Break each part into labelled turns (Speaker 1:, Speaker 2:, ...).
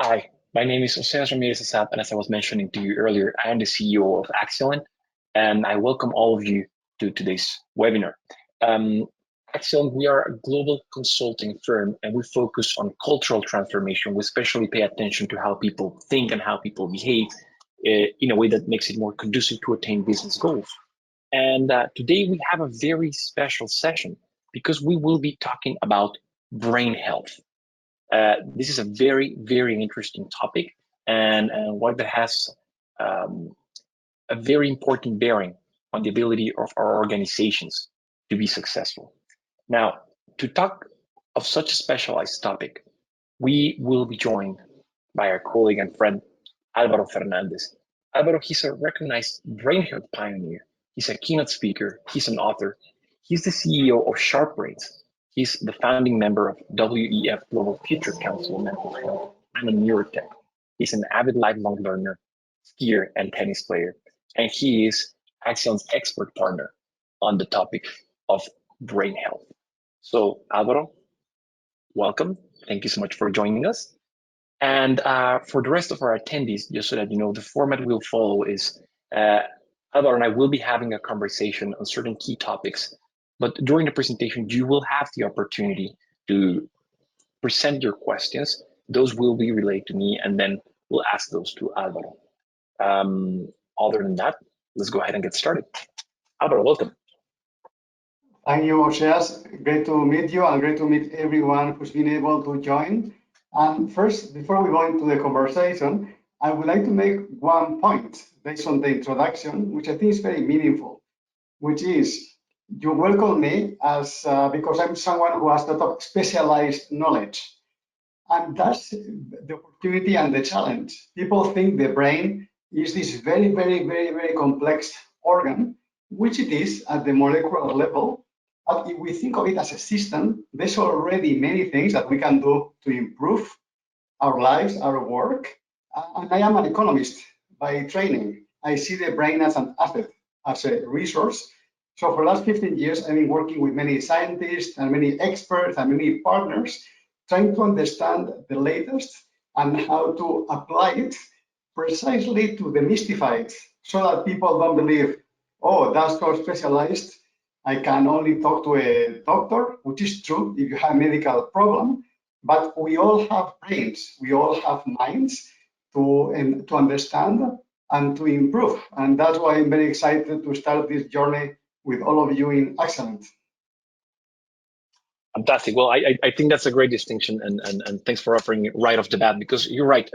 Speaker 1: Hi, my name is Jose Ramirez Assad, and as I was mentioning to you earlier, I am the CEO of Axion, and I welcome all of you to today's webinar. Um, Axion, we are a global consulting firm, and we focus on cultural transformation. We especially pay attention to how people think and how people behave in a way that makes it more conducive to attain business goals. And today we have a very special session because we will be talking about brain health. This is a very, very interesting topic and one that has um, a very important bearing on the ability of our organizations to be successful. Now, to talk of such a specialized topic, we will be joined by our colleague and friend, Alvaro Fernandez. Alvaro, he's a recognized brain health pioneer. He's a keynote speaker. He's an author. He's the CEO of Sharp Brains. He's the founding member of WEF Global Future Council on Mental Health and a neurotech. He's an avid lifelong learner, skier, and tennis player. And he is Axion's expert partner on the topic of brain health. So, Alvaro, welcome. Thank you so much for joining us. And for the rest of our attendees, just so that you know, the format we'll follow is Alvaro and I will be having a conversation on certain key topics. But during the presentation, you will have the opportunity to present your questions. Those will be relayed to me, and then we'll ask those to Alvaro. Other than that, let's go ahead and get started. Alvaro, welcome.
Speaker 2: Thank you, Oseas. Great to meet you and great to meet everyone who's been able to join. And first, before we go into the conversation, I would like to make one point based on the introduction, which I think is very meaningful, which is you welcome me as because I'm someone who has a lot of specialized knowledge. And that's the opportunity and the challenge. People think the brain is this very, very, very, very complex organ, which it is at the molecular level. But if we think of it as a system, there's already many things that we can do to improve our lives, our work. And I am an economist by training. I see the brain as an asset, as a resource. So for the last 15 years, I've been working with many scientists and many experts and many partners, trying to understand the latest and how to apply it precisely to demystify it so that people don't believe, oh, that's so specialized. I can only talk to a doctor, which is true if you have a medical problem, but we all have brains, we all have minds to understand and to improve. And that's why I'm very excited to start this journey with all of you in Excellent.
Speaker 1: Fantastic. Well, I think that's a great distinction, and thanks for offering it right off the bat, because you're right.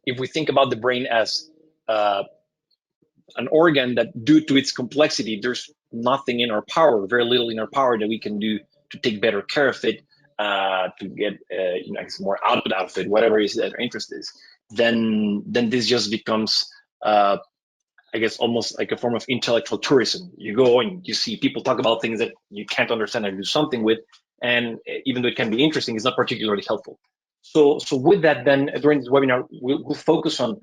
Speaker 1: If we think about the brain as an organ that, due to its complexity, there's nothing in our power, very little in our power that we can do to take better care of it, to get more output out of it, whatever it is that our interest is, then this just becomes I guess almost like a form of intellectual tourism. You go and you see people talk about things that you can't understand and do something with, and even though it can be interesting, it's not particularly helpful. So with that, then during this webinar, we'll focus on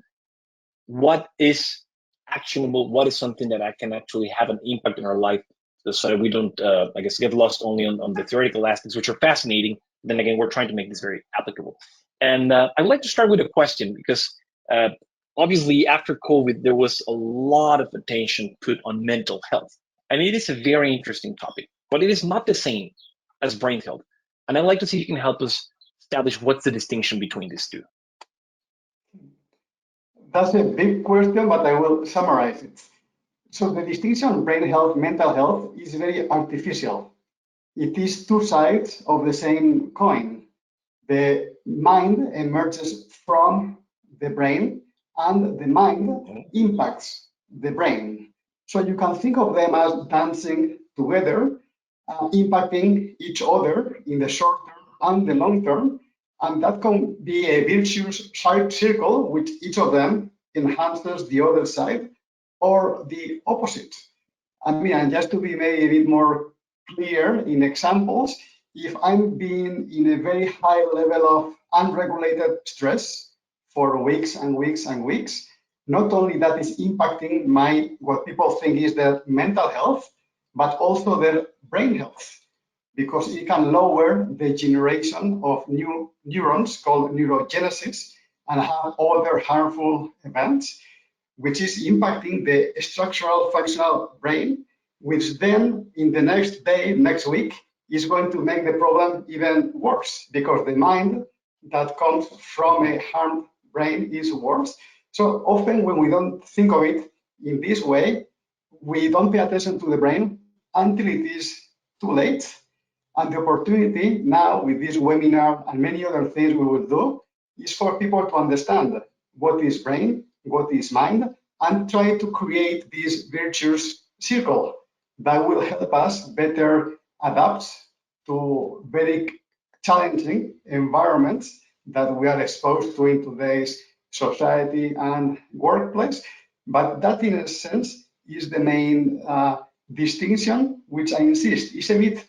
Speaker 1: what is actionable, what is something that I can actually have an impact in our life, so that we don't, I guess, get lost only on the theoretical aspects, which are fascinating. Then again, we're trying to make this very applicable. And I'd like to start with a question, because obviously after COVID, there was a lot of attention put on mental health. And it is a very interesting topic, but it is not the same as brain health. And I'd like to see if you can help us establish what's the distinction between these two.
Speaker 2: That's a big question, but I will summarize it. So the distinction brain health, mental health is very artificial. It is two sides of the same coin. The mind emerges from the brain and the mind impacts the brain. So you can think of them as dancing together, impacting each other in the short term and the long term. And that can be a virtuous circle, which each of them enhances the other side, or the opposite. I mean, and just to be maybe a bit more clear in examples, if I'm being in a very high level of unregulated stress for weeks and weeks and weeks, not only that is impacting my, what people think is their mental health, but also their brain health, because it can lower the generation of new neurons called neurogenesis, and have other harmful events, which is impacting the structural functional brain, which then in the next day, next week, is going to make the problem even worse because the mind that comes from a harmed brain is worse. So often when we don't think of it in this way, we don't pay attention to the brain until it is too late. And the opportunity now with this webinar and many other things we will do is for people to understand what is brain, what is mind, and try to create this virtuous circle that will help us better adapt to very challenging environments that we are exposed to in today's society and workplace. But that, in a sense, is the main distinction, which I insist is a bit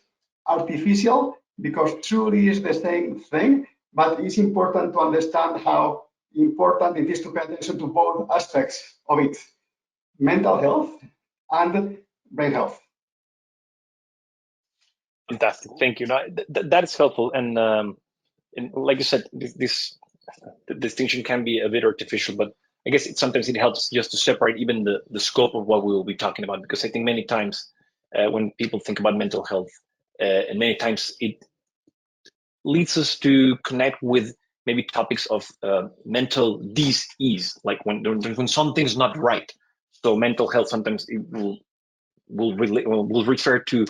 Speaker 2: artificial because truly is the same thing, but it's important to understand how important it is to pay attention to both aspects of it, mental health and brain health.
Speaker 1: Fantastic, thank you. No, that is helpful, and like you said, this the distinction can be a bit artificial, but I guess sometimes it helps just to separate even the scope of what we will be talking about, because I think many times when people think about mental health, and many times it leads us to connect with maybe topics of mental dis-ease, like when something's not right. So mental health sometimes it will refer to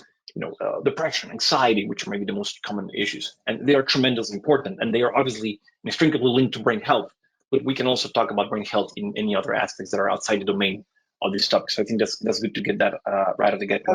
Speaker 1: depression, anxiety, which are maybe the most common issues, and they are tremendously important, and they are obviously inextricably linked to brain health. But we can also talk about brain health in any other aspects that are outside the domain of these topics. So I think that's good to get that right at the get go.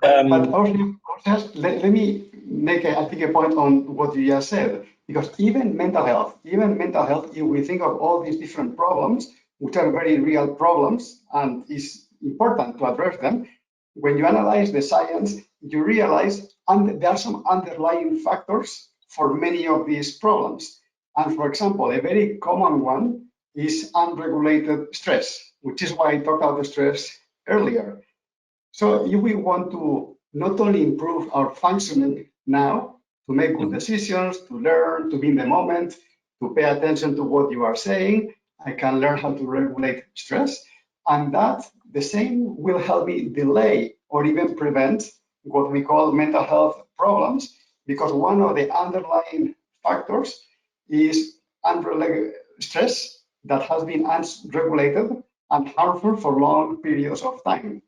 Speaker 2: But let me make, I think, a point on what you just said, because even mental health, if we think of all these different problems, which are very real problems, and it's important to address them, when you analyze the science, you realize there are some underlying factors for many of these problems. And for example, a very common one is unregulated stress, which is why I talked about the stress earlier. So if we want to not only improve our functioning now, to make good decisions, to learn, to be in the moment, to pay attention to what you are saying, I can learn how to regulate stress. And that the same will help me delay or even prevent what we call mental health problems, because one of the underlying factors is unregulated stress that has been unregulated and harmful for long periods of time.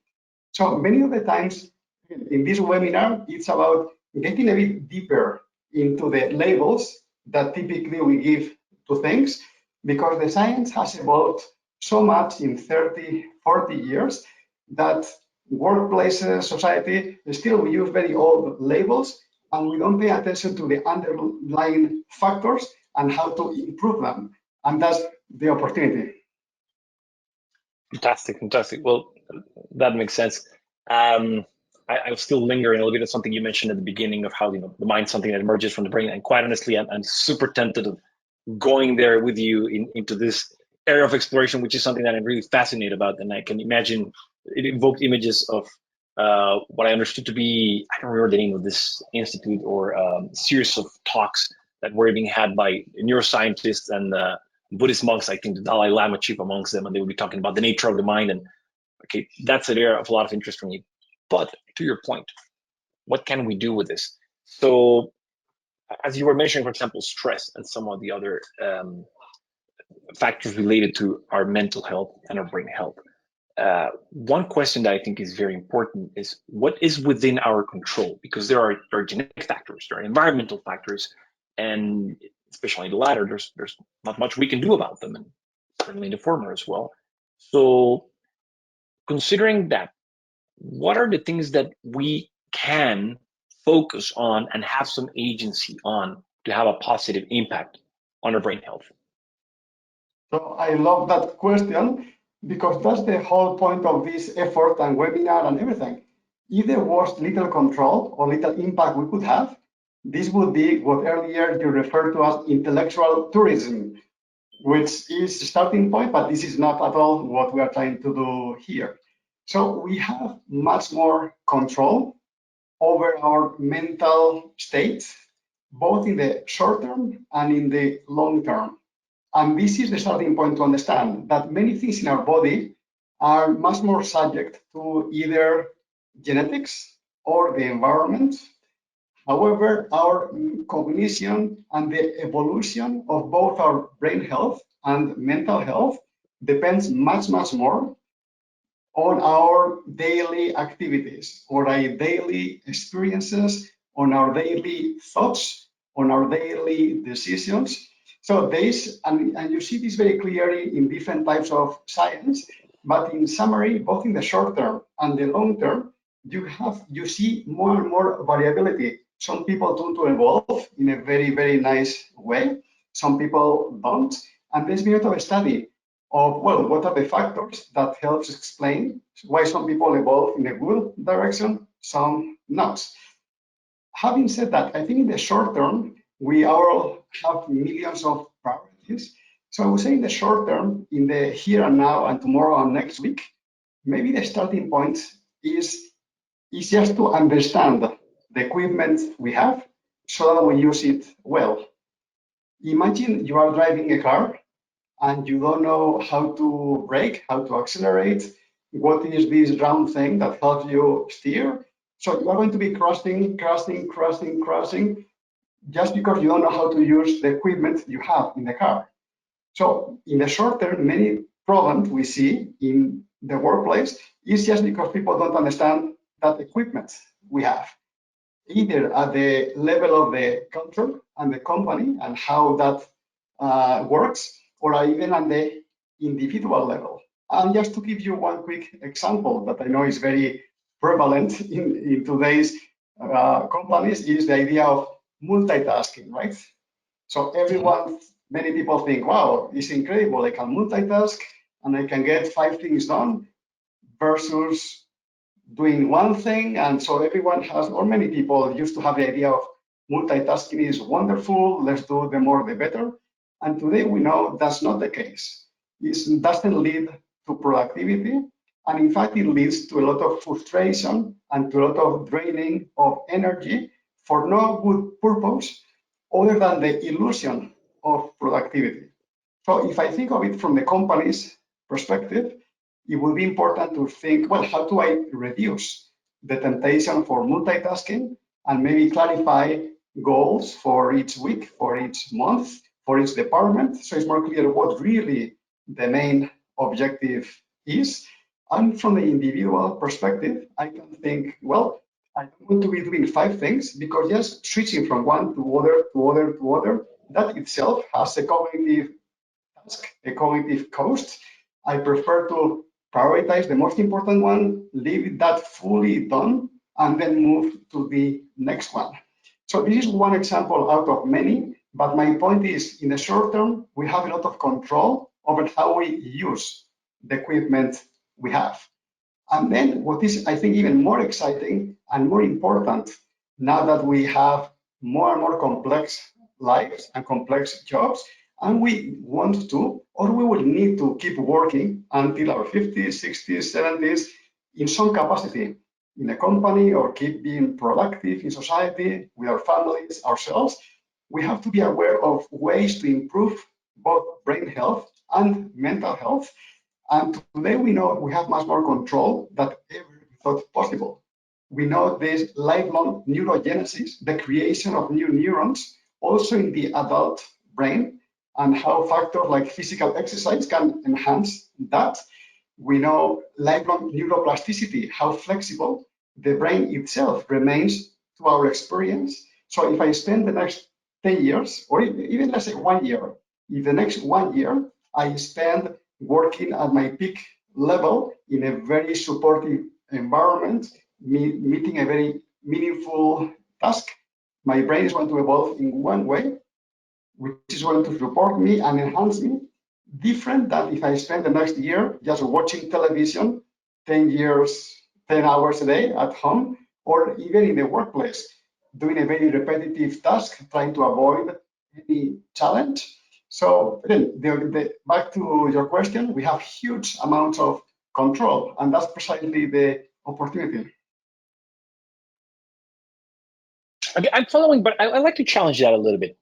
Speaker 2: So many of the times in this webinar, it's about getting a bit deeper into the labels that typically we give to things, because the science has evolved so much in 30, 40 years that workplaces, society, still we use very old labels and we don't pay attention to the underlying factors and how to improve them. And that's the opportunity.
Speaker 1: Fantastic, fantastic. Well, that makes sense. I'm still lingering a little bit of something you mentioned at the beginning of how the mind's something that emerges from the brain, and quite honestly, I'm super tempted of going there with you into this area of exploration, which is something that I'm really fascinated about, and I can imagine it evoked images of what I understood to be, I don't remember the name of this institute or series of talks that were being had by neuroscientists and Buddhist monks. I think the Dalai Lama chief amongst them, and they would be talking about the nature of the mind. And okay, that's an area of a lot of interest for me. But to your point, what can we do with this? So, as you were mentioning, for example, stress and some of the other factors related to our mental health and our brain health. One question that I think is very important is what is within our control? Because there are genetic factors, there are environmental factors, and especially the latter, there's not much we can do about them, and certainly the former as well. So, considering that, what are the things that we can focus on and have some agency on to have a positive impact on our brain health?
Speaker 2: So I love that question because that's the whole point of this effort and webinar and everything. If there was little control or little impact we could have, this would be what earlier you referred to as intellectual tourism, which is the starting point, but this is not at all what we are trying to do here. So we have much more control over our mental state, both in the short term and in the long term. And this is the starting point to understand that many things in our body are much more subject to either genetics or the environment. However, our cognition and the evolution of both our brain health and mental health depends much, much more on our daily activities, or our daily experiences, on our daily thoughts, on our daily decisions. So this, and you see this very clearly in different types of science, but in summary, both in the short term and the long term, you see more and more variability. Some people tend to evolve in a very, very nice way. Some people don't. And there's been a lot of study of, well, what are the factors that helps explain why some people evolve in a good direction, some not. Having said that, I think in the short term, we all have millions of priorities. So I would say in the short term, in the here and now and tomorrow and next week, maybe the starting point is, is just to understand the equipment we have so that we use it well. Imagine you are driving a car and you don't know how to brake, how to accelerate, what is this round thing that helps you steer. So you are going to be crossing, just because you don't know how to use the equipment you have in the car. So in the short term, many problems we see in the workplace is just because people don't understand that equipment we have, either at the level of the culture and the company and how that works, or even at the individual level. And just to give you one quick example that I know is very prevalent in today's companies is the idea of multitasking, right? So
Speaker 1: Mhm.
Speaker 2: everyone, many people think, wow, it's incredible. I can multitask and I can get 5 things done versus doing one thing. And so everyone has, or many people used to have the idea of multitasking is wonderful, let's do the more the better. And today we know that's not the case. It doesn't lead to productivity. And in fact, it leads to a lot of frustration and to a lot of draining of energy for no good purpose other than the illusion of productivity. So if I think of it from the company's perspective, it would be important to think, well, how do I reduce the temptation for multitasking and maybe clarify goals for each week, for each month, for each department, so it's more clear what really the main objective is. And from the individual perspective, I can think, well, I don't want to be doing 5 things because just switching from one to other to other to other, that itself has a cognitive task, a cognitive cost. I prefer to prioritize the most important one, leave that fully done, and then move to the next one. So this is one example out of many, but my point is in the short term, we have a lot of control over how we use the equipment we have. And then what is, I think, even more exciting and more important now that we have more and more complex lives and complex jobs, and we want to, or we will need to keep working until our 50s, 60s, 70s in some capacity in a company or keep being productive in society with our families, ourselves, we have to be aware of ways to improve both brain health and mental health. And today we know we have much more control than ever thought possible. We know there's lifelong neurogenesis, the creation of new neurons, also in the adult brain, and how factors like physical exercise can enhance that. We know lifelong neuroplasticity, how flexible the brain itself remains to our experience. So if I spend the next 10 years, or even let's say 1 year, if the next 1 year I spend working at my peak level in a very supportive environment, meeting a very meaningful task, my brain is going to evolve in one way, which is going to support me and enhance me, different than if I spend the next year just watching television 10 years, 10 hours a day at home, or even in the workplace, doing a very repetitive task, trying to avoid any challenge. So again, back to your question, we have huge amounts of control, and that's precisely the opportunity.
Speaker 1: Okay, I'm following, but I like to challenge that a little bit.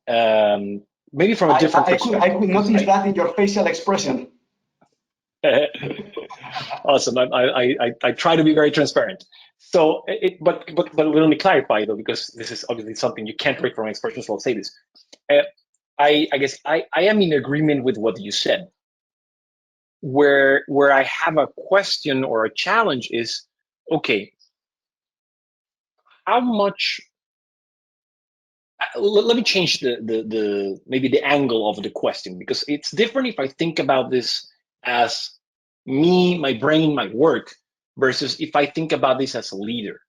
Speaker 1: maybe from a different
Speaker 2: I
Speaker 1: perspective.
Speaker 2: could notice that in your facial expression.
Speaker 1: Awesome. I try to be very transparent. So, but let me clarify though, because this is obviously something you can't read from my expressions. So I'll say this. Uh, I guess I am in agreement with what you said. Where I have a question or a challenge is, okay, how much? Let me change the maybe the angle of the question, because it's different if I think about this as me, my brain, my work, versus if I think about this as a leader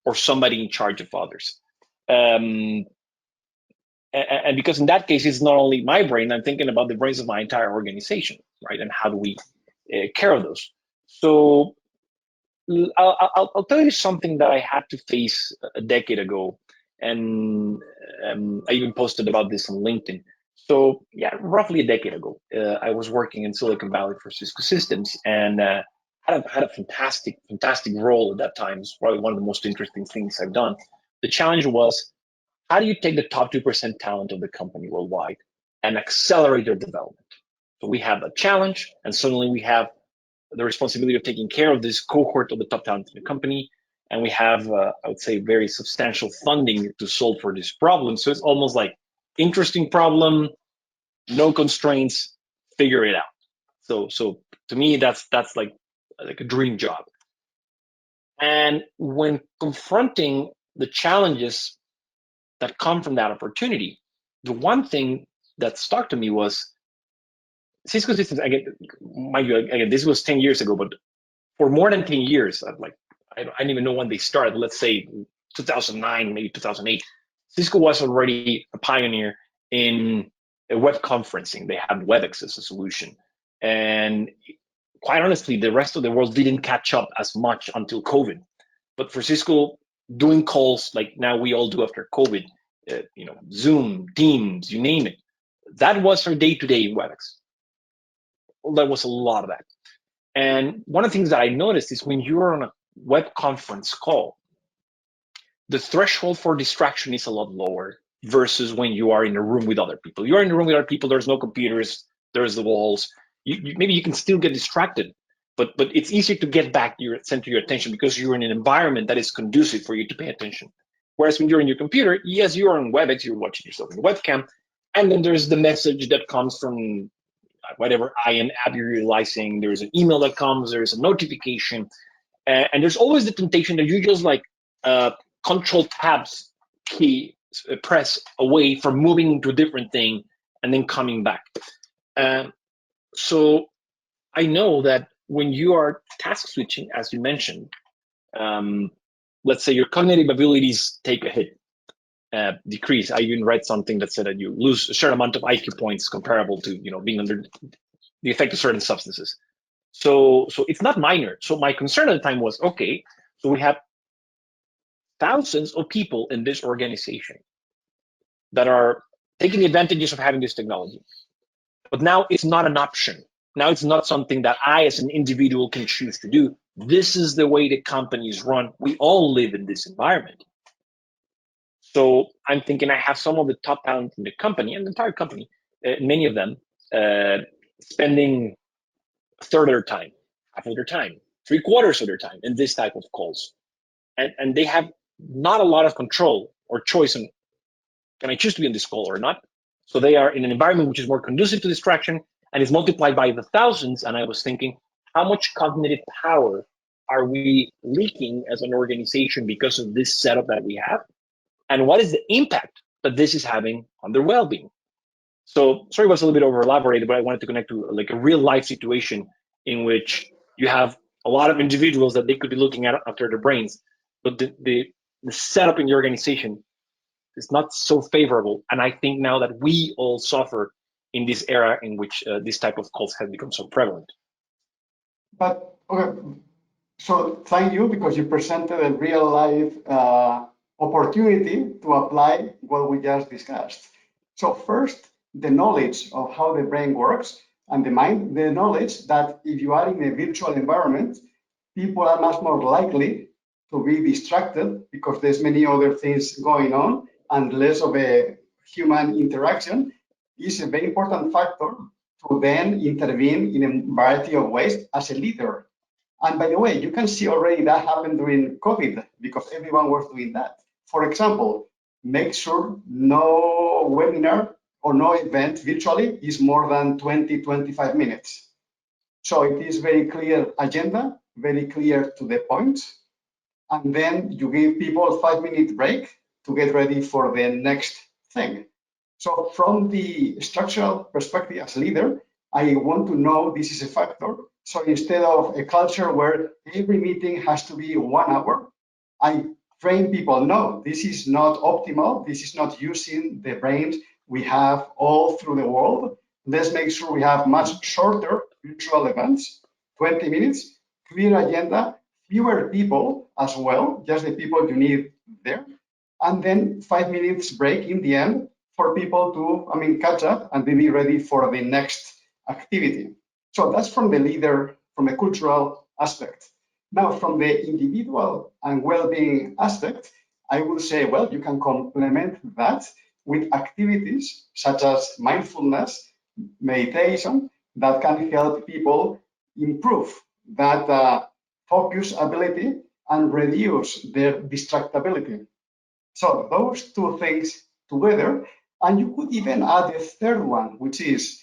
Speaker 1: or somebody in charge of others. Um, and because in that case, it's not only my brain, I'm thinking about the brains of my entire organization, right? And how do we care of those? So I'll tell you something that I had to face a decade ago, and I even posted about this on LinkedIn. So yeah, roughly a decade ago, I was working in Silicon Valley for Cisco Systems, and had a fantastic role at that time. It's probably one of the most interesting things I've done. The challenge was, how do you take the top 2% talent of the company worldwide and accelerate their development? So we have a challenge, and suddenly we have the responsibility of taking care of this cohort of the top talent in the company. And we have, I would say, very substantial funding to solve for this problem. So it's almost like interesting problem, no constraints, figure it out. So to me, that's like a dream job. And when confronting the challenges that come from that opportunity, the one thing that stuck to me was Cisco Systems. Again, mind you, again, this was 10 years ago, but for more than 10 years, I don't even know when they started, let's say 2009, maybe 2008, Cisco was already a pioneer in web conferencing. They had WebEx as a solution. And quite honestly, the rest of the world didn't catch up as much until COVID. But for Cisco, doing calls like now we all do after COVID, Zoom, Teams, you name it, that was our day-to-day in WebEx. That was a lot of that. And one of the things that I noticed is when you're on a web conference call, the threshold for distraction is a lot lower versus when you are in a room with other people. You're in a room with other people, there's no computers, there's the walls. Maybe you can still get distracted, but it's easier to get back your center your attention because you're in an environment that is conducive for you to pay attention. Whereas when you're in your computer, yes, you're on WebEx, you're watching yourself in the webcam, and then there's the message that comes from whatever IM app you're utilizing. There's an email that comes, there's a notification, and there's always the temptation that you just like uh, control tabs key press away from moving to a different thing and then coming back. Um, so I know that when you are task switching, as you mentioned, um, let's say your cognitive abilities take a hit, decrease. I even read something that said that you lose a certain amount of IQ points comparable to being under the effect of certain substances. So it's not minor. So my concern at the time was, okay, so we have thousands of people in this organization that are taking advantages of having this technology. But now it's not an option. Now it's not something that I, as an individual, can choose to do. This is the way the company is run. We all live in this environment. So I'm thinking I have some of the top talent in the company and the entire company, many of them, uh, spending a third of their time, half of their time, three-quarters of their time in this type of calls. And they have not a lot of control or choice on, can I choose to be in this call or not? So they are in an environment which is more conducive to distraction and is multiplied by the thousands. And I was thinking, how much cognitive power are we leaking as an organization because of this setup that we have? And what is the impact that this is having on their well-being? So sorry, it was a little bit over elaborated, but I wanted to connect to like a real life situation in which you have a lot of individuals that they could be looking at after their brains, but the setup in the organization is not so favorable. And I think now that we all suffer in this era in which this type of calls have become so prevalent.
Speaker 2: But okay, so thank you because you presented a real life opportunity to apply what we just discussed. So first, the knowledge of how the brain works and the mind, the knowledge that if you are in a virtual environment, people are much more likely to be distracted because there's many other things going on and less of a human interaction. is a very important factor to then intervene in a variety of ways as a leader. And by the way, you can see already that happened during COVID because everyone was doing that. For example, make sure no webinar or no event virtually is more than 20, 25 minutes. So it is very clear agenda, very clear to the point. And then you give people a 5-minute break to get ready for the next thing. So from the structural perspective as a leader, I want to know this is a factor. So instead of a culture where every meeting has to be 1 hour, I train people, no, this is not optimal. This is not using the brains we have all through the world. Let's make sure we have much shorter virtual events, 20 minutes, clear agenda, fewer people as well, just the people you need there. And then 5 minutes break in the end for people to, catch up and be ready for the next activity. So that's from the leader, from the cultural aspect. Now, from the individual and well-being aspect, I will say, well, you can complement that with activities such as mindfulness, meditation, that can help people improve that focus ability and reduce their distractibility. So those two things together, and you could even add a third one, which is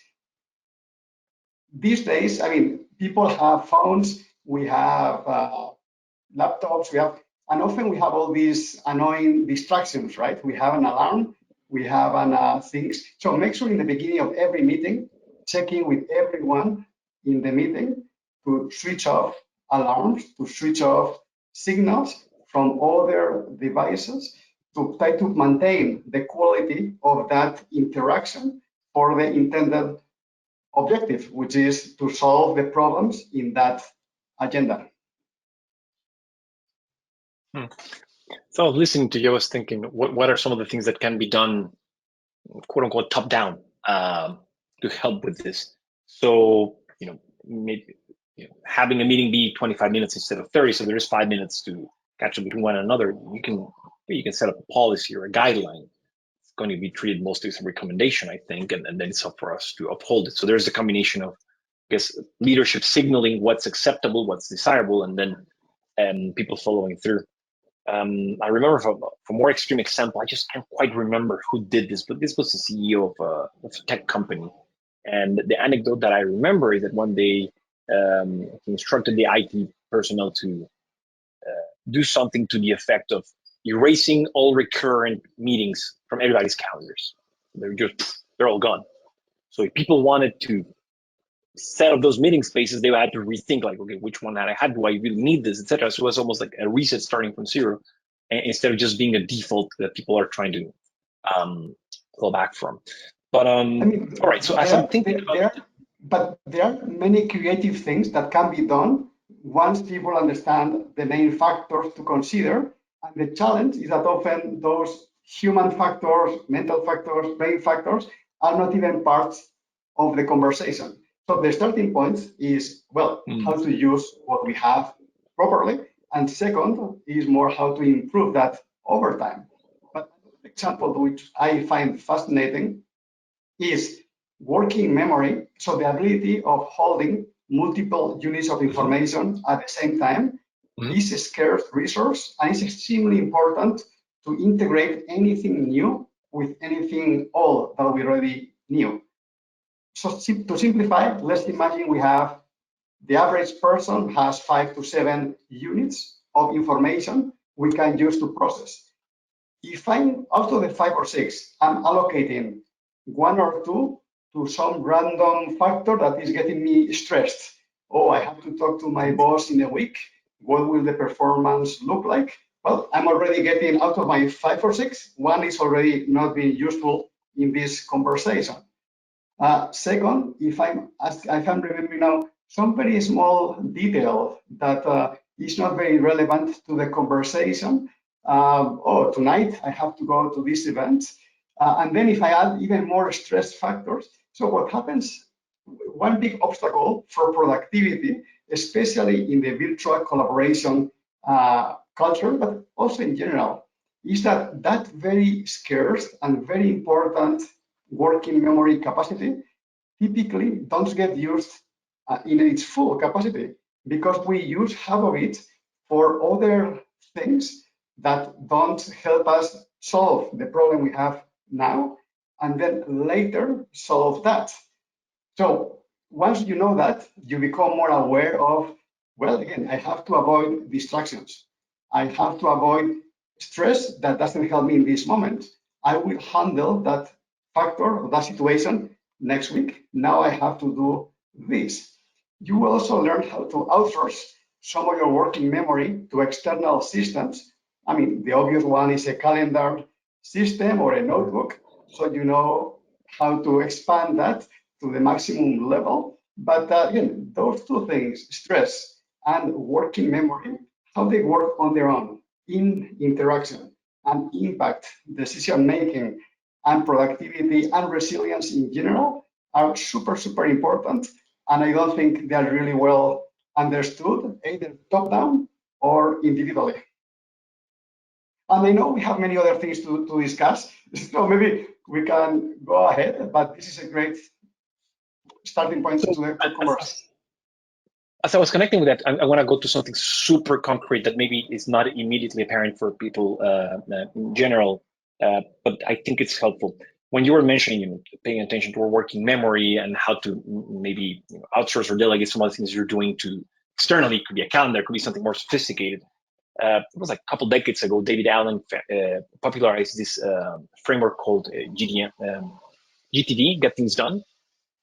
Speaker 2: these days, people have phones, we have laptops, and often we have all these annoying distractions, right? We have an alarm, we have things. So make sure in the beginning of every meeting, checking with everyone in the meeting to switch off alarms, to switch off signals from other devices, to try to maintain the quality of that interaction for the intended objective, which is to solve the problems in that agenda.
Speaker 1: So I was listening to you, I was thinking, what are some of the things that can be done, quote unquote, top down, to help with this? So, maybe having a meeting be 25 minutes instead of 30, so there is 5 minutes to catch up with one another. You can set up a policy or a guideline. It's going to be treated mostly as a recommendation, I think, and then it's up for us to uphold it. So there's a combination of, I guess, leadership signaling what's acceptable, what's desirable, and then people following through. I remember from a more extreme example, I just can't quite remember who did this, but this was the CEO of a tech company. And the anecdote that I remember is that one day he instructed the IT personnel to do something to the effect of erasing all recurrent meetings from everybody's calendars. They're all gone. So if people wanted to set up those meeting spaces, they had to rethink, like, okay, which one that I had, do I really need this, etc. So it was almost like a reset starting from zero, instead of just being a default that people are trying to go back from. But all right. So as I'm thinking
Speaker 2: but there are many creative things that can be done once people understand the main factors to consider. And the challenge is that often those human factors, mental factors, brain factors are not even parts of the conversation. So the starting point is, well, how to use what we have properly. And second is more how to improve that over time. But an example which I find fascinating is working memory. So the ability of holding multiple units of information at the same time is a scarce resource, and it's extremely important to integrate anything new with anything old that we already knew. So to simplify, let's imagine we have the average person has 5 to 7 units of information we can use to process. If I'm out of the 5 or 6, I'm allocating 1 or 2 to some random factor that is getting me stressed. Oh, I have to talk to my boss in a week. What will the performance look like? Well, I'm already getting out of my 5 or 6. 1 is already not being useful in this conversation. Second, if I'm remembering now some very small detail that is not very relevant to the conversation. Tonight I have to go to this event. And then if I add even more stress factors, so what happens, one big obstacle for productivity, especially in the virtual collaboration culture, but also in general, is that very scarce and very important working memory capacity typically don't get used in its full capacity because we use half of it for other things that don't help us solve the problem we have now and then later solve that. So once you know that, you become more aware of, well, again, I have to avoid distractions. I have to avoid stress that doesn't help me in this moment. I will handle that factor or that situation next week. Now I have to do this. You will also learn how to outsource some of your working memory to external systems. I mean, the obvious one is a calendar system or a notebook. So you know how to expand that to the maximum level. But again, those two things, stress and working memory, how they work on their own in interaction and impact decision making and productivity and resilience in general are super, super important. And I don't think they are really well understood, either top down or individually. And I know we have many other things to discuss, so maybe we can go ahead, but this is a great starting point
Speaker 1: So
Speaker 2: to converse.
Speaker 1: as I was connecting with that, I want to go to something super concrete that maybe is not immediately apparent for people in general, but I think it's helpful. When you were mentioning, paying attention to our working memory and how to maybe outsource or delegate some of the things you're doing to externally, it could be a calendar, it could be something more sophisticated. It was like a couple decades ago, David Allen popularized this framework called GTD, Get Things Done.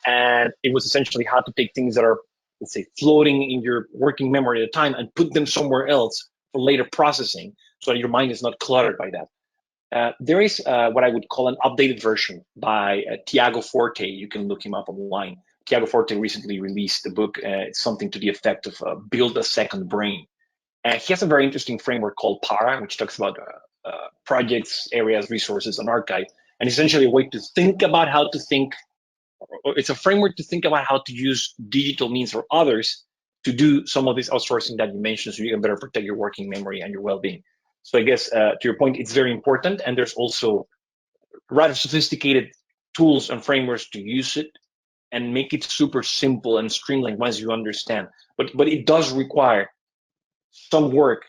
Speaker 1: And it was essentially how to take things that are, let's say, floating in your working memory at a time and put them somewhere else for later processing so that your mind is not cluttered by that. There is what I would call an updated version by Tiago Forte. You can look him up online. Tiago Forte recently released a book. It's something to the effect of Build a Second Brain. And he has a very interesting framework called PARA, which talks about projects, areas, resources, and archive. And essentially a way to think about how to think. It's a framework to think about how to use digital means or others to do some of this outsourcing that you mentioned so you can better protect your working memory and your well-being. So I guess to your point, it's very important. And there's also rather sophisticated tools and frameworks to use it and make it super simple and streamlined once you understand. But it does require some work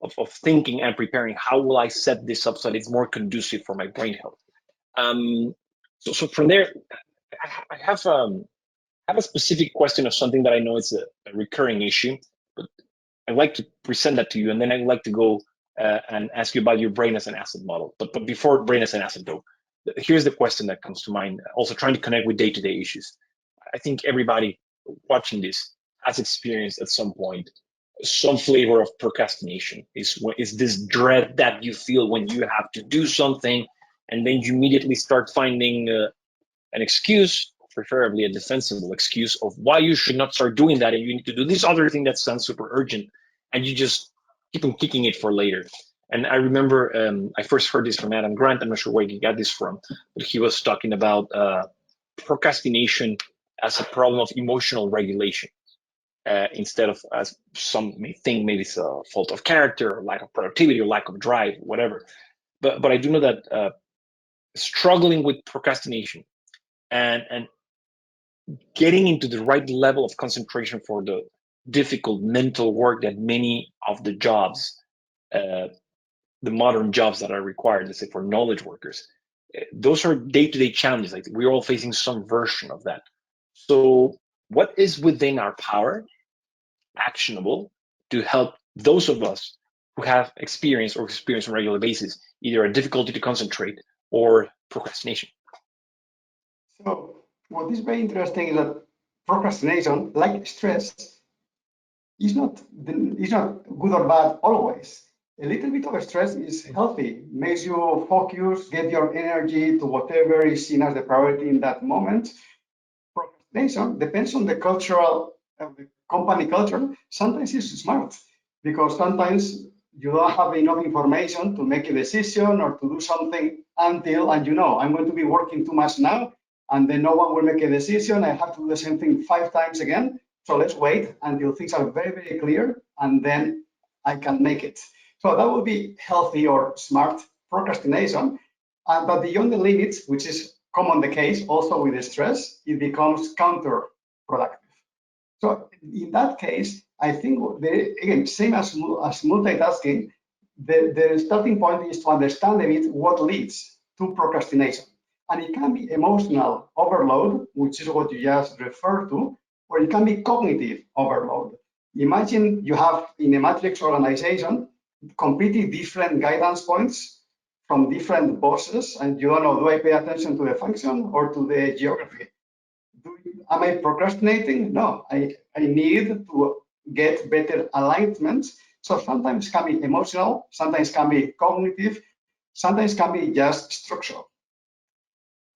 Speaker 1: of thinking and preparing. How will I set this up so that it's more conducive for my brain health? So from there, I have a specific question of something that I know is a recurring issue, but I'd like to present that to you, and then I'd like to go and ask you about your brain as an asset model. But before brain as an asset, though, here's the question that comes to mind. Also, trying to connect with day-to-day issues. I think everybody watching this has experienced at some point some flavor of procrastination. Is this dread that you feel when you have to do something, and then you immediately start finding an excuse, preferably a defensible excuse, of why you should not start doing that and you need to do this other thing that sounds super urgent, and you just keep on kicking it for later. And I remember I first heard this from Adam Grant. I'm not sure where he got this from, but he was talking about procrastination as a problem of emotional regulation. Instead of, as some may think, maybe it's a fault of character or lack of productivity or lack of drive, whatever. But I do know that struggling with procrastination and getting into the right level of concentration for the difficult mental work that many of the jobs, uh, the modern jobs that are required, let's say for knowledge workers, those are day-to-day challenges. Like we're all facing some version of that. So, what is within our power, actionable, to help those of us who have experience on a regular basis, either a difficulty to concentrate or procrastination?
Speaker 2: So what is very interesting is that procrastination, like stress, is not good or bad always. A little bit of stress is healthy, makes you focus, get your energy to whatever is seen as the priority in that moment. Procrastination depends on the the company culture. Sometimes it's smart because sometimes you don't have enough information to make a decision or to do something until, and I'm going to be working too much now, and then no one will make a decision. I have to do the same thing 5 times again. So let's wait until things are very, very clear, and then I can make it. So that would be healthy or smart procrastination. But beyond the limits, which is common the case also with the stress, it becomes counterproductive. So in that case, I think again, same as multitasking, the starting point is to understand a bit what leads to procrastination. And it can be emotional overload, which is what you just referred to, or it can be cognitive overload. Imagine you have in a matrix organization completely different guidance points from different bosses, and you don't know, do I pay attention to the function or to the geography? Am I procrastinating? No, I need to get better alignment. So sometimes can be emotional, sometimes can be cognitive, sometimes can be just structural.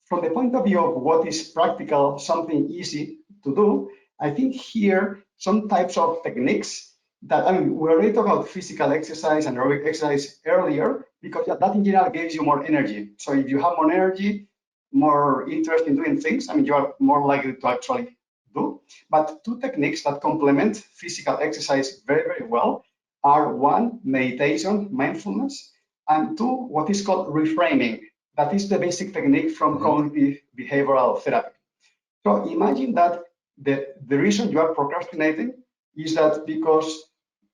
Speaker 2: From the point of view of what is practical, something easy to do, I think here some types of techniques that, I mean, we already talked about physical exercise and aerobic exercise earlier, because that in general gives you more energy. So if you have more energy, more interest in doing things, I mean, you are more likely to actually do. But two techniques that complement physical exercise very, very well are one, meditation, mindfulness, and two, what is called reframing. That is the basic technique from cognitive behavioral therapy. So imagine that the reason you are procrastinating is that because,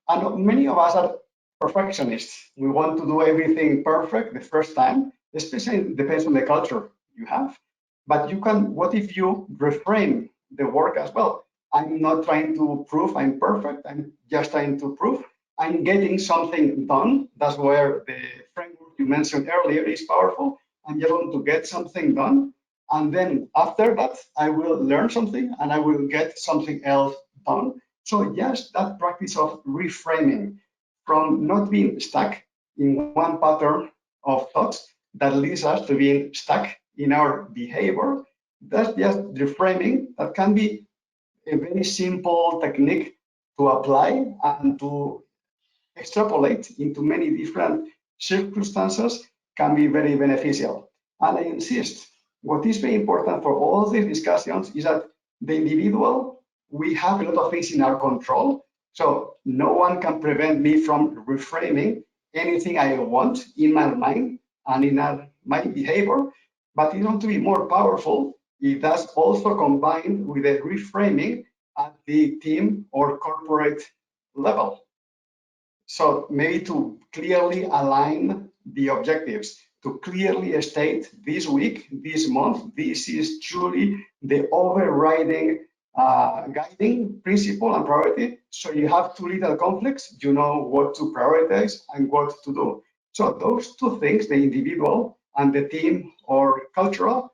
Speaker 2: and many of us are perfectionists. We want to do everything perfect the first time, especially it depends on the culture you have. But you can, what if you reframe the work as well? I'm not trying to prove I'm perfect, I'm just trying to prove I'm getting something done. That's where the framework you mentioned earlier is powerful. I'm just going to get something done. And then after that, I will learn something and I will get something else done. So yes, that practice of reframing from not being stuck in one pattern of thoughts that leads us to being stuck in our behavior, that's just reframing. That can be a very simple technique to apply and to extrapolate into many different circumstances, can be very beneficial. And I insist, what is very important for all these discussions is that the individual, we have a lot of things in our control. So no one can prevent me from reframing anything I want in my mind and in my behavior. But in order to be more powerful, it does also combine with the reframing at the team or corporate level. So maybe to clearly align the objectives, to clearly state this week, this month, this is truly the overriding guiding principle and priority. So you have too little conflicts, you know what to prioritize and what to do. So those two things, the individual and the team or cultural,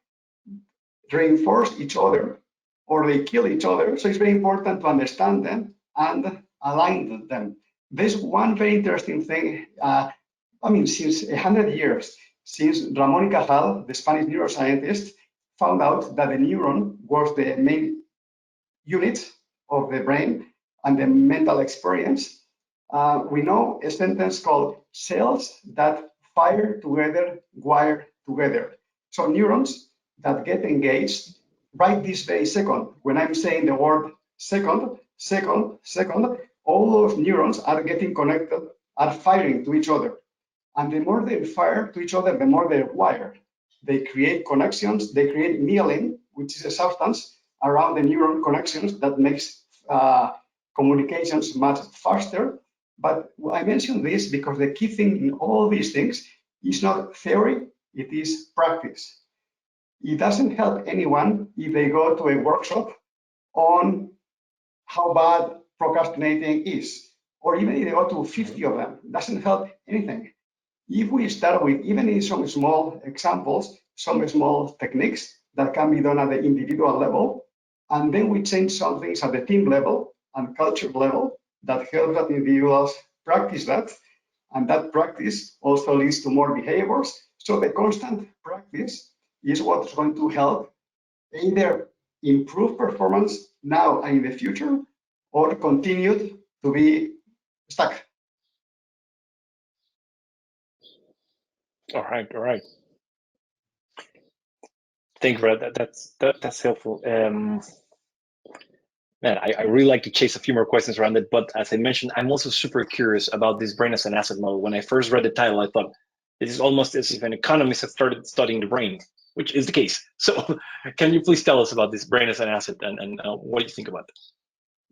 Speaker 2: reinforce each other or they kill each other. So it's very important to understand them and align them. There's one very interesting thing. I mean, since 100 years, since Ramon y Cajal, the Spanish neuroscientist, found out that the neuron was the main unit of the brain and the mental experience, we know a sentence called cells that fire together, wire together. So neurons that get engaged right this very second, when I'm saying the word second, second, second, all those neurons are getting connected, are firing to each other. And the more they fire to each other, the more they're wired. They create connections, they create myelin, which is a substance around the neuron connections that makes communications much faster. But I mention this because the key thing in all these things is not theory, it is practice. It doesn't help anyone if they go to a workshop on how bad procrastinating is, or even if they go to 50 of them, it doesn't help anything. If we start with even in some small examples, some small techniques that can be done at the individual level, and then we change some things at the team level and culture level that help that individuals practice that, and that practice also leads to more behaviors. So the constant practice is what's going to help either improve performance now and in the future, or continue to be stuck.
Speaker 1: All right, all right. Thank you for that. That's helpful. Man, I really like to chase a few more questions around it, but as I mentioned, I'm also super curious about this brain as an asset model. When I first read the title, I thought this is almost as if an economist had started studying the brain. which is the case. So, can you please tell us about this brain as an asset and what do you think about this?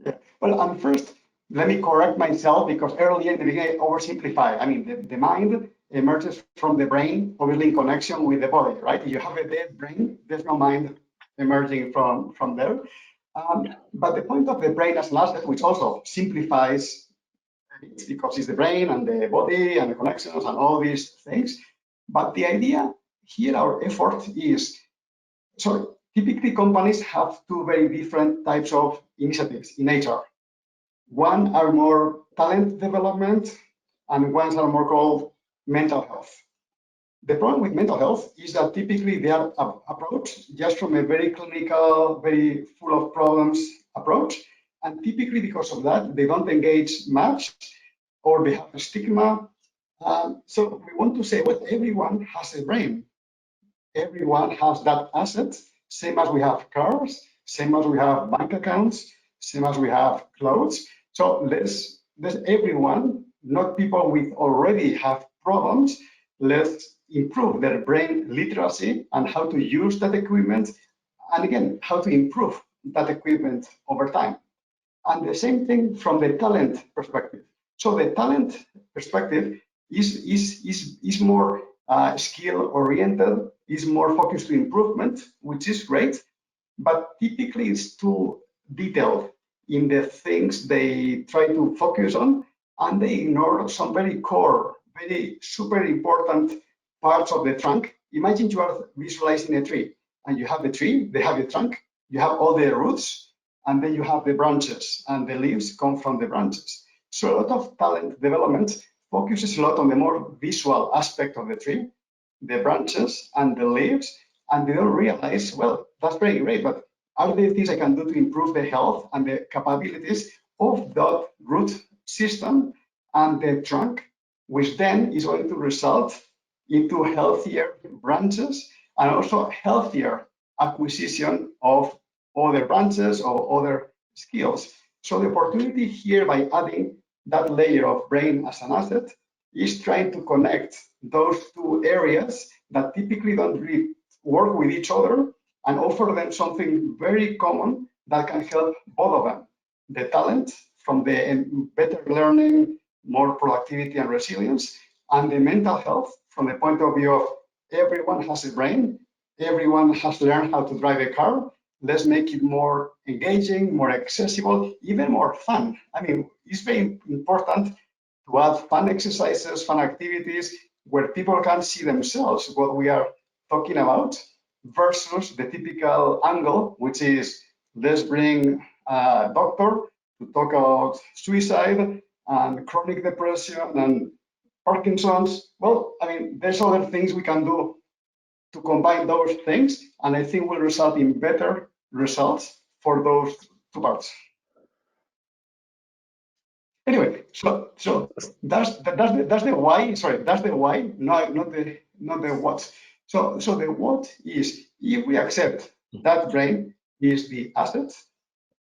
Speaker 2: Yeah. Well, first, let me correct myself because earlier in the beginning, I oversimplified. I mean, the mind emerges from the brain, obviously in connection with the body, right? If you have a dead brain, there's no mind emerging from there. But the point of the brain as an asset, which also simplifies it because it's the brain and the body and the connections and all these things. But the idea here, our effort is so typically companies have two very different types of initiatives in HR. One are more talent development, and ones are more called mental health. The problem with mental health is that typically they are approached just from a very clinical, very full of problems approach. And typically because of that, they don't engage much or they have a stigma. So we want to say, well, everyone has a brain. Everyone has that asset, same as we have cars, same as we have bank accounts, same as we have clothes. So let's everyone, not people with already have problems, let's improve their brain literacy and how to use that equipment, and again, how to improve that equipment over time. And the same thing from the talent perspective. So the talent perspective is more skill oriented, is more focused to improvement, which is great, but typically it's too detailed in the things they try to focus on, and they ignore some very core, very super important parts of the trunk. Imagine you are visualizing a tree, and you have the tree, they have the trunk, you have all the roots, and then you have the branches, and the leaves come from the branches. So a lot of talent development focuses a lot on the more visual aspect of the tree, the branches and the leaves, and they don't realize, well, that's very great, but are there things I can do to improve the health and the capabilities of that root system and the trunk, which then is going to result into healthier branches and also healthier acquisition of other branches or other skills. So the opportunity here by adding that layer of brain as an asset is trying to connect those two areas that typically don't really work with each other and offer them something very common that can help both of them. The talent from the better learning, more productivity and resilience, and the mental health from the point of view of everyone has a brain, everyone has learned how to drive a car. Let's make it more engaging, more accessible, even more fun. I mean, it's very important to add fun exercises, fun activities where people can see themselves what we are talking about versus the typical angle, which is let's bring a doctor to talk about suicide and chronic depression and Parkinson's. Well, I mean, there's other things we can do to combine those things, and I think will result in better results for those two parts. Anyway, so that's the why. Sorry, that's the why, not the what. So the what is if we accept that brain is the asset,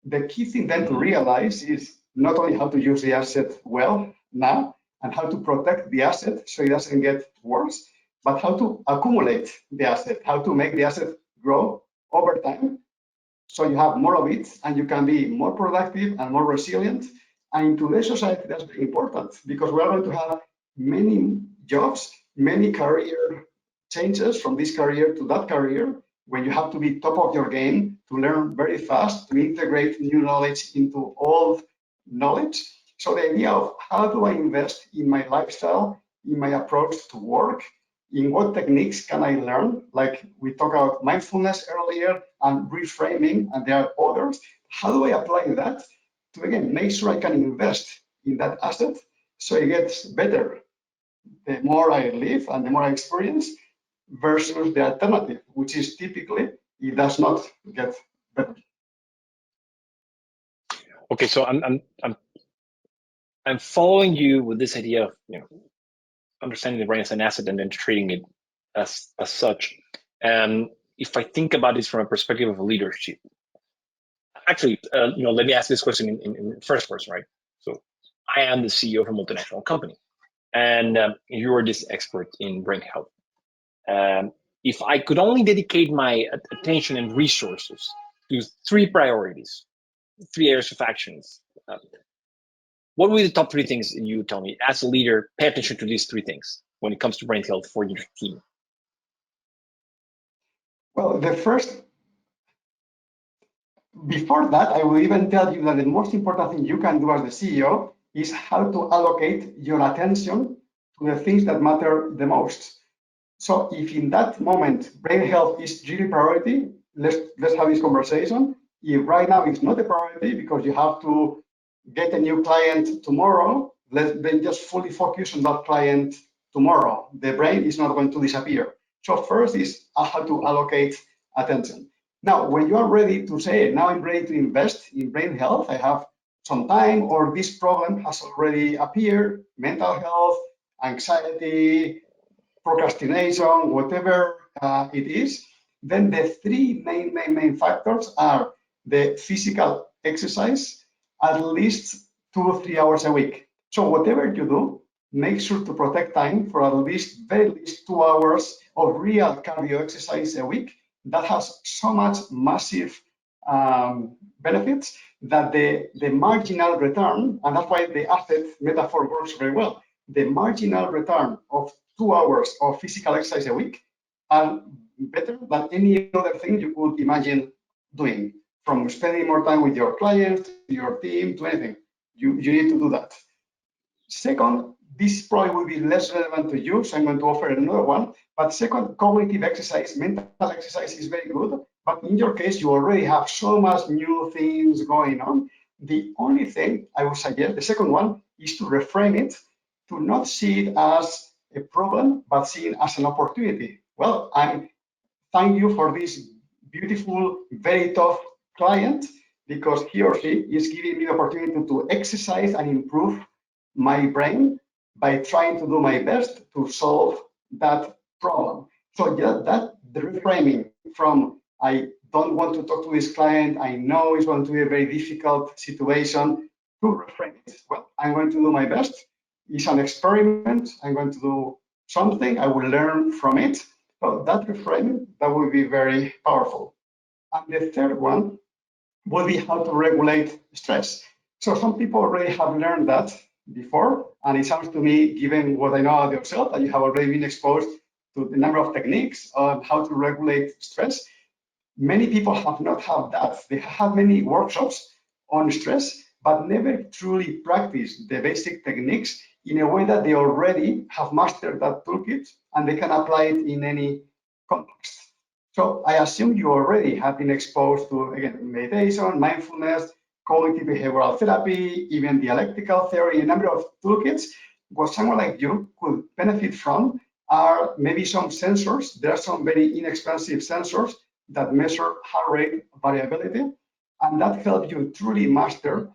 Speaker 2: the key thing then to realize is not only how to use the asset well now and how to protect the asset so it doesn't get worse, but how to accumulate the asset, how to make the asset grow over time so you have more of it and you can be more productive and more resilient. And in today's society, that's very important because we're going to have many jobs, many career changes from this career to that career, when you have to be top of your game to learn very fast, to integrate new knowledge into old knowledge. So the idea of how do I invest in my lifestyle, in my approach to work, in what techniques can I learn? Like we talked about mindfulness earlier and reframing, and there are others. How do I apply that to, again, make sure I can invest in that asset so it gets better the more I live and the more I experience versus the alternative, which is typically it does not get better.
Speaker 1: Okay, so I'm following you with this idea of understanding the brain as an asset and then treating it as such. And if I think about this from a perspective of leadership, actually, let me ask this question in first person, right? So I am the CEO of a multinational company, and you are this expert in brain health. Um, if I could only dedicate my attention and resources to three priorities, three areas of actions, what would be the top three things you tell me as a leader? Pay attention to these three things when it comes to brain health for your team.
Speaker 2: Well, before that, I will even tell you that the most important thing you can do as the CEO is how to allocate your attention to the things that matter the most. So if in that moment brain health is really priority, let's have this conversation. If right now it's not a priority because you have to get a new client tomorrow, then just fully focus on that client tomorrow. The brain is not going to disappear. So first is how to allocate attention. Now, when you are ready to say, now I'm ready to invest in brain health, I have some time, or this problem has already appeared, mental health, anxiety, procrastination, whatever it is, then the three main factors are the physical exercise, at least 2 or 3 hours a week. So whatever you do, make sure to protect time for at least, very least 2 hours of real cardio exercise a week. That has so much massive benefits that the marginal return, and that's why the asset metaphor works very well, the marginal return of 2 hours of physical exercise a week are better than any other thing you could imagine doing, from spending more time with your clients, to your team, to anything. You need to do that. Second, this probably will be less relevant to you, so I'm going to offer another one. But second, cognitive exercise, mental exercise is very good. But in your case, you already have so much new things going on. The only thing I would suggest, the second one, is to reframe it, to not see it as a problem, but see it as an opportunity. Well, I thank you for this beautiful, very tough client, because he or she is giving me the opportunity to exercise and improve my brain by trying to do my best to solve that problem. So yeah, that the reframing from I don't want to talk to this client, I know it's going to be a very difficult situation, to reframe it. Well, I'm going to do my best. It's an experiment. I'm going to do something. I will learn from it. So that reframing, that will be very powerful. And the third one will be how to regulate stress. So some people already have learned that before, and it sounds to me, given what I know of yourself, that you have already been exposed to the number of techniques on how to regulate stress. Many people have not had that. They have many workshops on stress, but never truly practiced the basic techniques in a way that they already have mastered that toolkit and they can apply it in any context. So I assume you already have been exposed to, again, meditation, mindfulness, cognitive behavioral therapy, even dialectical theory, a number of toolkits. What someone like you could benefit from are maybe some sensors. There are some very inexpensive sensors that measure heart rate variability, and that helps you truly master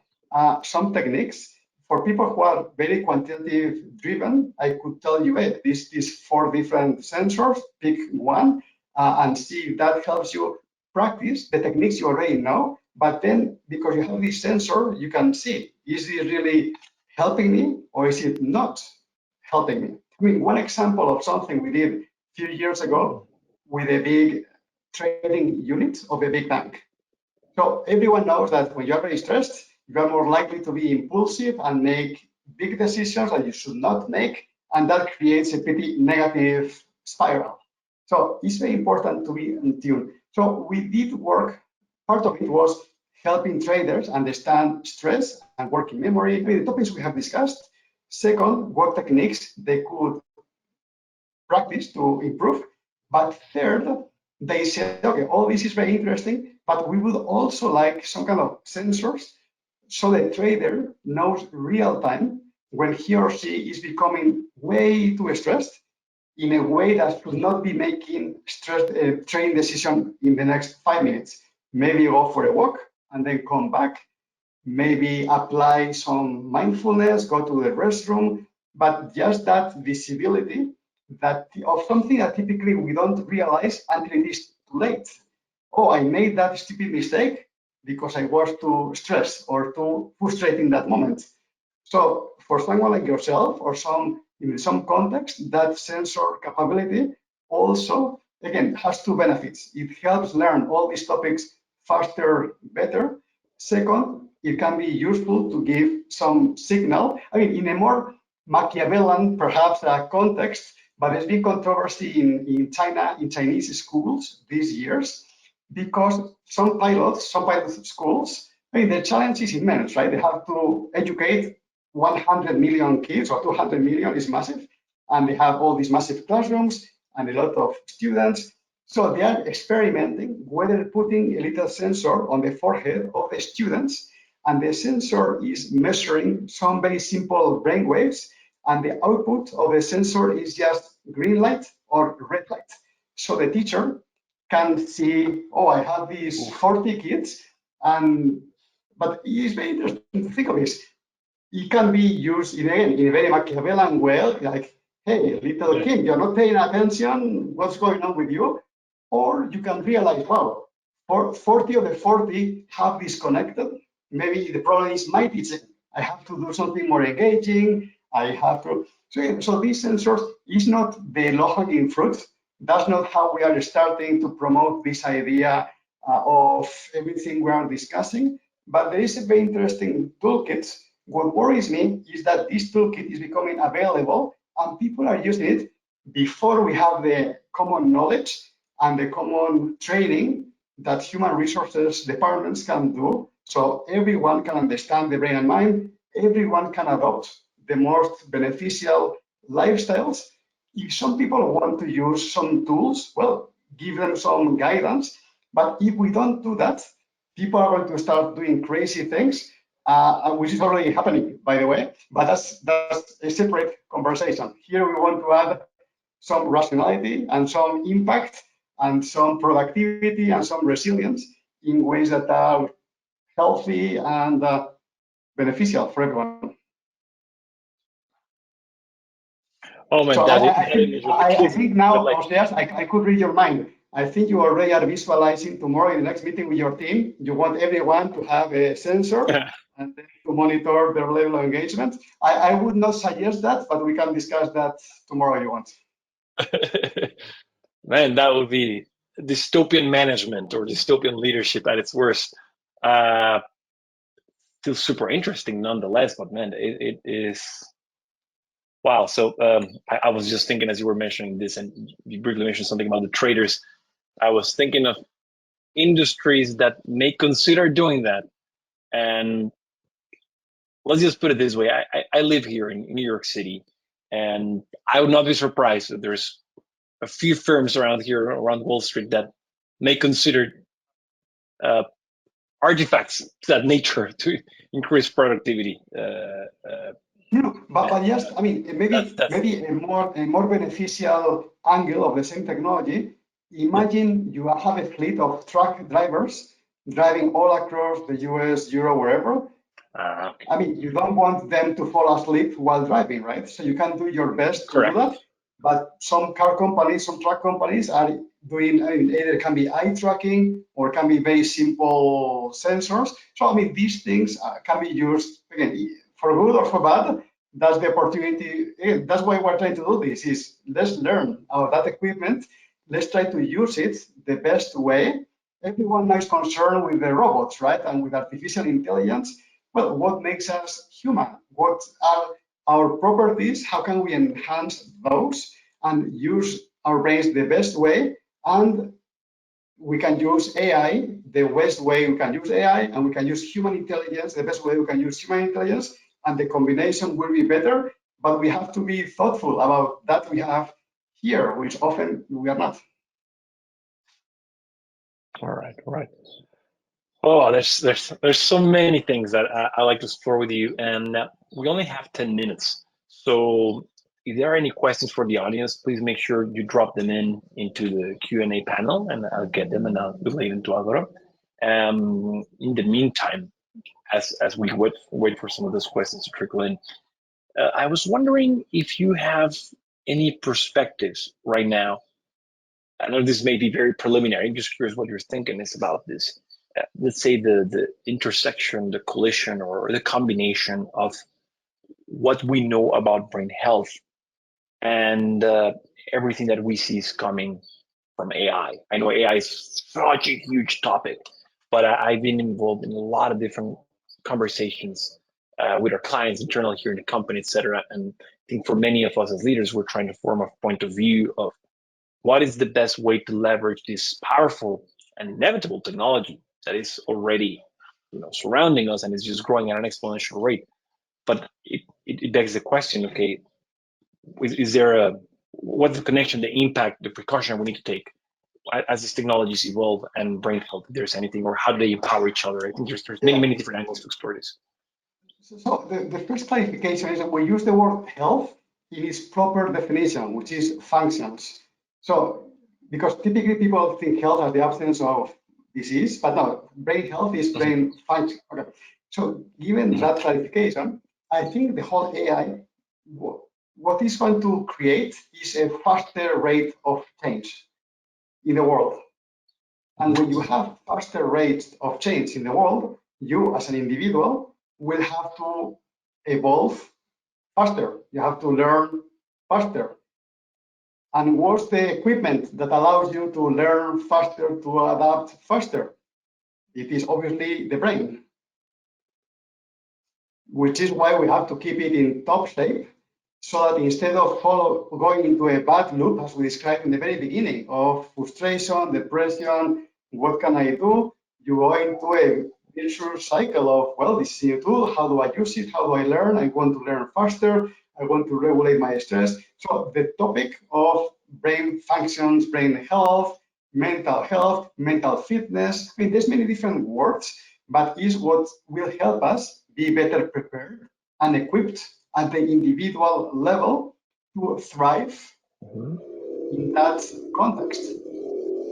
Speaker 2: some techniques. For people who are very quantitative driven, I could tell you, hey, these 4 different sensors, pick one, and see if that helps you practice the techniques you already know. But then, because you have this sensor, you can see, is it really helping me or is it not helping me? I mean, one example of something we did a few years ago with a big trading unit of a big bank. So everyone knows that when you're very stressed, you are more likely to be impulsive and make big decisions that you should not make, and that creates a pretty negative spiral. So it's very important to be in tune. So we did work, part of it was helping traders understand stress and working memory, the topics we have discussed. Second, what techniques they could practice to improve. But third, they said, okay, all this is very interesting, but we would also like some kind of sensors so the trader knows real time when he or she is becoming way too stressed in a way that should not be making stress trading decision in the next 5 minutes. Maybe go for a walk and then come back. Maybe apply some mindfulness, go to the restroom, but just that visibility that of something that typically we don't realize until it is too late. Oh, I made that stupid mistake because I was too stressed or too frustrated in that moment. So for someone like yourself or in some context, that sensor capability also again, has two benefits. It helps learn all these topics faster, better. Second, it can be useful to give some signal. I mean, in a more Machiavellian, perhaps, context, but there's been controversy in China, in Chinese schools these years, because some pilot schools, I mean, the challenge is immense, right? They have to educate 100 million kids, or 200 million is massive, and they have all these massive classrooms and a lot of students. So they are experimenting whether putting a little sensor on the forehead of the students, and the sensor is measuring some very simple brain waves, and the output of the sensor is just green light or red light. So the teacher can see, oh, I have these 40 kids, and but it's very interesting to think of this. It can be used in a very Machiavellian way, like, hey, little
Speaker 1: Yeah.
Speaker 2: kid, you're not paying attention, what's going on with you? Or you can realize, wow, 40 of the 40 have disconnected. Maybe the problem is my teaching. I have to do something more engaging. I have to. So these sensors is not the low-hanging fruit. That's not how we are starting to promote this idea of everything we are discussing. But there is a very interesting toolkit. What worries me is that this toolkit is becoming available and people are using it before we have the common knowledge and the common training that human resources departments can do. So everyone can understand the brain and mind, everyone can adopt the most beneficial lifestyles. If some people want to use some tools, well, give them some guidance. But if we don't do that, people are going to start doing crazy things, which is already happening, by the way. But that's a separate conversation. Here we want to add some rationality and some impact and some productivity and some resilience in ways that are healthy and beneficial for everyone.
Speaker 1: Oh man,
Speaker 2: So
Speaker 1: that image of the
Speaker 2: I
Speaker 1: kids
Speaker 2: think
Speaker 1: with
Speaker 2: now,
Speaker 1: like,
Speaker 2: Oseas, I could read your mind. I think you already are visualizing tomorrow in the next meeting with your team. You want everyone to have a sensor and then to monitor their level of engagement. I would not suggest that, but we can discuss that tomorrow if you want.
Speaker 1: man, that would be dystopian management or dystopian leadership at its worst. Uh, Still super interesting nonetheless, but man, it is wow. So I was just thinking as you were mentioning this, and you briefly mentioned something about the traders. I was thinking of industries that may consider doing that. And let's just put it this way: I live here in New York City, and I would not be surprised if there's a few firms around here, around Wall Street, that may consider uh, artifacts of that nature to increase productivity.
Speaker 2: But,
Speaker 1: Man,
Speaker 2: but yes, I mean,
Speaker 1: that's
Speaker 2: maybe a more beneficial angle of the same technology.
Speaker 1: yeah.
Speaker 2: Imagine you have a fleet of truck drivers driving all across the US, Europe, wherever.
Speaker 1: Okay.
Speaker 2: I mean, you don't want them to fall asleep while driving, right? So you can do your best to do
Speaker 1: Correct.
Speaker 2: that. But some car companies, some truck companies are doing, I mean, either it can be eye tracking or it can be very simple sensors. So, I mean, these things can be used, again, for good or for bad. That's the opportunity. That's why we're trying to do this is let's learn about that equipment. Let's try to use it the best way. Everyone now is concerned with the robots, right? And with artificial intelligence. Well, what makes us human? What are our properties? How can we enhance those and use our brains the best way? And we can use AI the best way we can use AI, and we can use human intelligence the best way we can use human intelligence, and the combination will be better. But we have to be thoughtful about that we have here, which often we are not.
Speaker 1: All right. All right. Oh, there's so many things that I like to explore with you, and we only have 10 minutes. So, if there are any questions for the audience, please make sure you drop them into the Q&A panel, and I'll get them and I'll relay them to Alvaro. In the meantime, as we wait for some of those questions to trickle in, I was wondering if you have any perspectives right now. I know this may be very preliminary. I'm just curious what you're thinking is about this. Let's say the intersection, the collision, or the combination of what we know about brain health and everything that we see is coming. from AI? I know AI is such a huge topic, but I've been involved in a lot of different conversations with our clients internally here in the company, et cetera. And I think for many of us as leaders, we're trying to form a point of view of what is the best way to leverage this powerful and inevitable technology that is already, surrounding us and is just growing at an exponential rate. But it begs the question: okay, is there a what's the connection, the impact, the precaution we need to take as these technologies evolve and brain health, if there's anything, or how do they empower each other? I think there's many,
Speaker 2: Yeah.
Speaker 1: many different angles to explore this.
Speaker 2: So the first clarification is that we use the word health in its proper definition, which is functions. So because typically people think health as the absence of disease, but no, brain health is
Speaker 1: Mhm,
Speaker 2: brain function. Okay. So given
Speaker 1: mhm,
Speaker 2: that clarification, I think the whole AI, what is going to create is a faster rate of change in the world. And when you
Speaker 1: mhm,
Speaker 2: have faster rates of change in the world, you as an individual will have to evolve faster. You have to learn faster. And what's the equipment that allows you to learn faster, to adapt faster? It is obviously the brain, which is why we have to keep it in top shape so that instead of going into a bad loop, as we described in the very beginning, of frustration, depression, what can I do? You go into a vicious cycle of, well, this is a new tool. How do I use it? How do I learn? I want to learn faster. I want to regulate my stress. So the topic of brain functions, brain health, mental fitness, I mean, there's many different words, but is what will help us be better prepared and equipped at the individual level to thrive
Speaker 1: mhm.
Speaker 2: in that context.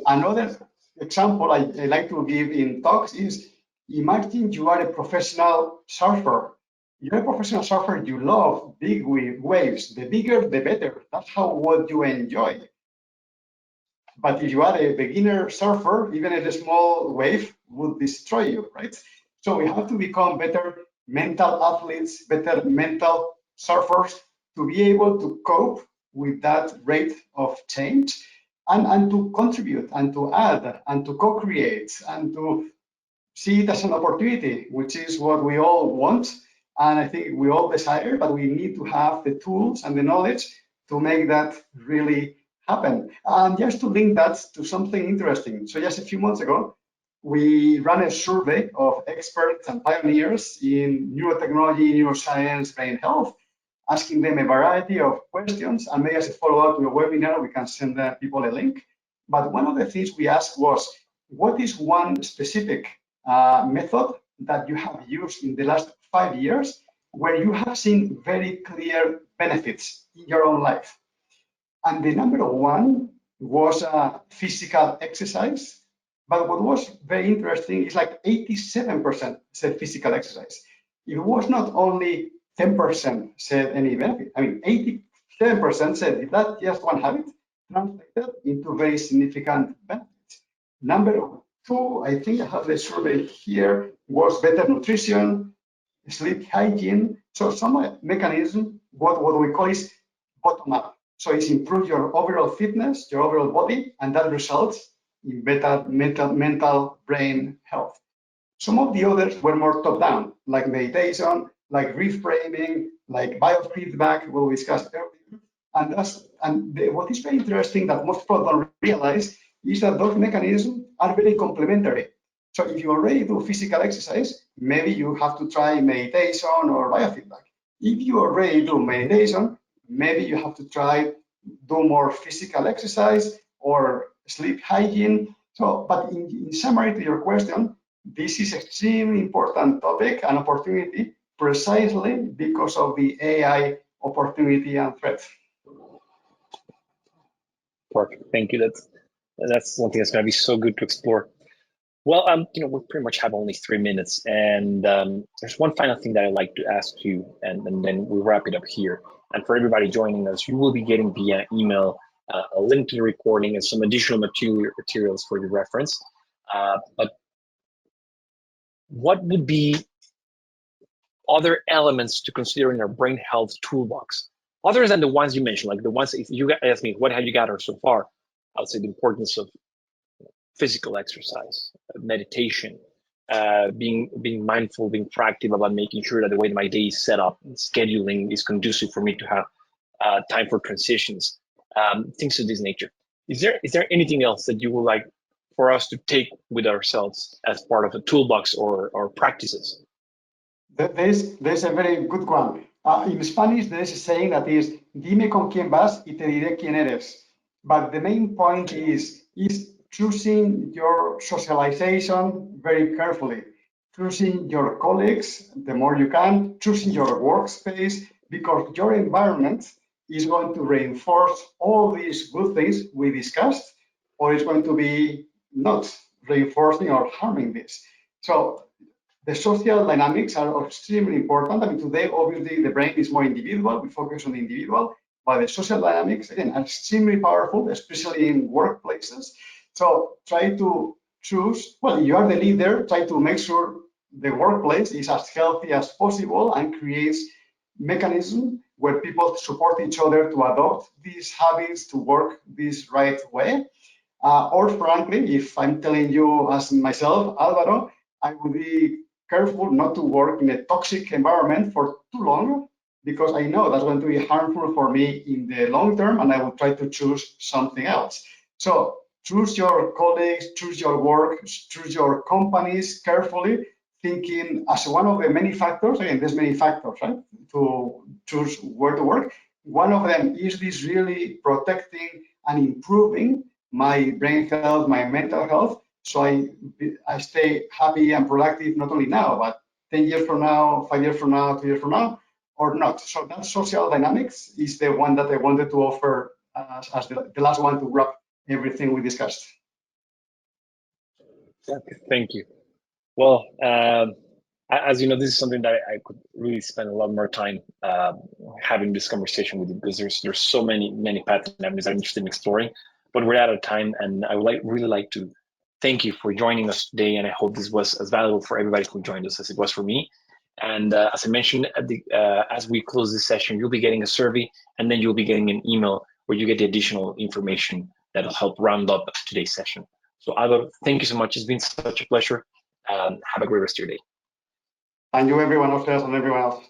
Speaker 2: Another example I like to give in talks is, imagine you are a professional surfer. You're a professional surfer, you love big waves. The bigger, the better. That's how what you enjoy. But if you are a beginner surfer, even a small wave would destroy you, right? So we have to become better mental athletes, better mental surfers to be able to cope with that rate of change and to contribute and to add and to co-create and to see it as an opportunity, which is what we all want. And I think we all desire, but we need to have the tools and the knowledge to make that really happen. And just to link that to something interesting. So just a few months ago, we ran a survey of experts and pioneers in neurotechnology, neuroscience, brain health, asking them a variety of questions. And maybe as a follow-up to a webinar, we can send people a link. But one of the things we asked was, what is one specific method that you have used in the last 5 years where you have seen very clear benefits in your own life? And the number one was physical exercise. But what was very interesting is like 87% said physical exercise. It was not only 10% said any benefit. I mean, 87% said that just one habit translated into very significant benefits. Number two, I think I have the survey here, was better nutrition, sleep hygiene. So some mechanism, what we call is bottom up. So it's improve your overall fitness, your overall body, and that results in better mental brain health. Some of the others were more top down, like meditation, like reframing, like biofeedback, we discussed earlier. What is very interesting that most people don't realize is that those mechanisms are very complementary. So if you already do physical exercise, maybe you have to try meditation or biofeedback. If you already do meditation, maybe you have to try do more physical exercise or sleep hygiene. So, but in summary to your question, this is extremely important topic and opportunity precisely because of the AI opportunity and threat.
Speaker 1: Perfect. Thank you. That's one thing that's going to be so good to explore. Well, we pretty much have only 3 minutes, and there's one final thing that I'd like to ask you, and then we wrap it up here. And for everybody joining us, you will be getting via email a link to the recording and some additional materials for your reference. But what would be other elements to consider in our brain health toolbox, other than the ones you mentioned, like the ones if you ask me, what have you gathered so far? I would say the importance of physical exercise, meditation, being mindful, being proactive about making sure that the way my day is set up, scheduling is conducive for me to have time for transitions, things of this nature. Is there anything else that you would like for us to take with ourselves as part of a toolbox or practices?
Speaker 2: There's a very good one. In Spanish, there's a saying that is, dime con quién vas y te diré quién eres. But the main point is choosing your socialization very carefully, choosing your colleagues the more you can, choosing your workspace, because your environment is going to reinforce all these good things we discussed, or it's going to be not reinforcing or harming this. So the social dynamics are extremely important. I mean, today, obviously, the brain is more individual. We focus on the individual, but the social dynamics, again, are extremely powerful, especially in workplaces. So try to choose, well, you are the leader, try to make sure the workplace is as healthy as possible and creates mechanism where people support each other to adopt these habits to work this right way. Or frankly, if I'm telling you as myself, Alvaro, I would be careful not to work in a toxic environment for too long because I know that's going to be harmful for me in the long term, and I will try to choose something else. So choose your colleagues, choose your work, choose your companies carefully, thinking as one of the many factors. Again, there's many factors, right, to choose where to work. One of them is this really protecting and improving my brain health, my mental health, so I stay happy and productive not only now, but 10 years from now, 5 years from now, 2 years from now, or not. So that social dynamics is the one that I wanted to offer as the last one to wrap everything we discussed.
Speaker 1: Okay, thank you. Well, as you know, this is something that I could really spend a lot more time having this conversation with you because there's so many paths and avenues I'm interested in exploring. But we're out of time, and I would really like to thank you for joining us today. And I hope this was as valuable for everybody who joined us as it was for me. And as I mentioned, as we close this session, you'll be getting a survey, and then you'll be getting an email where you get the additional information that'll help round up today's session. So, Alvaro, thank you so much. It's been such a pleasure. Have a great rest of your day.
Speaker 2: And you, everyone else, and everyone else.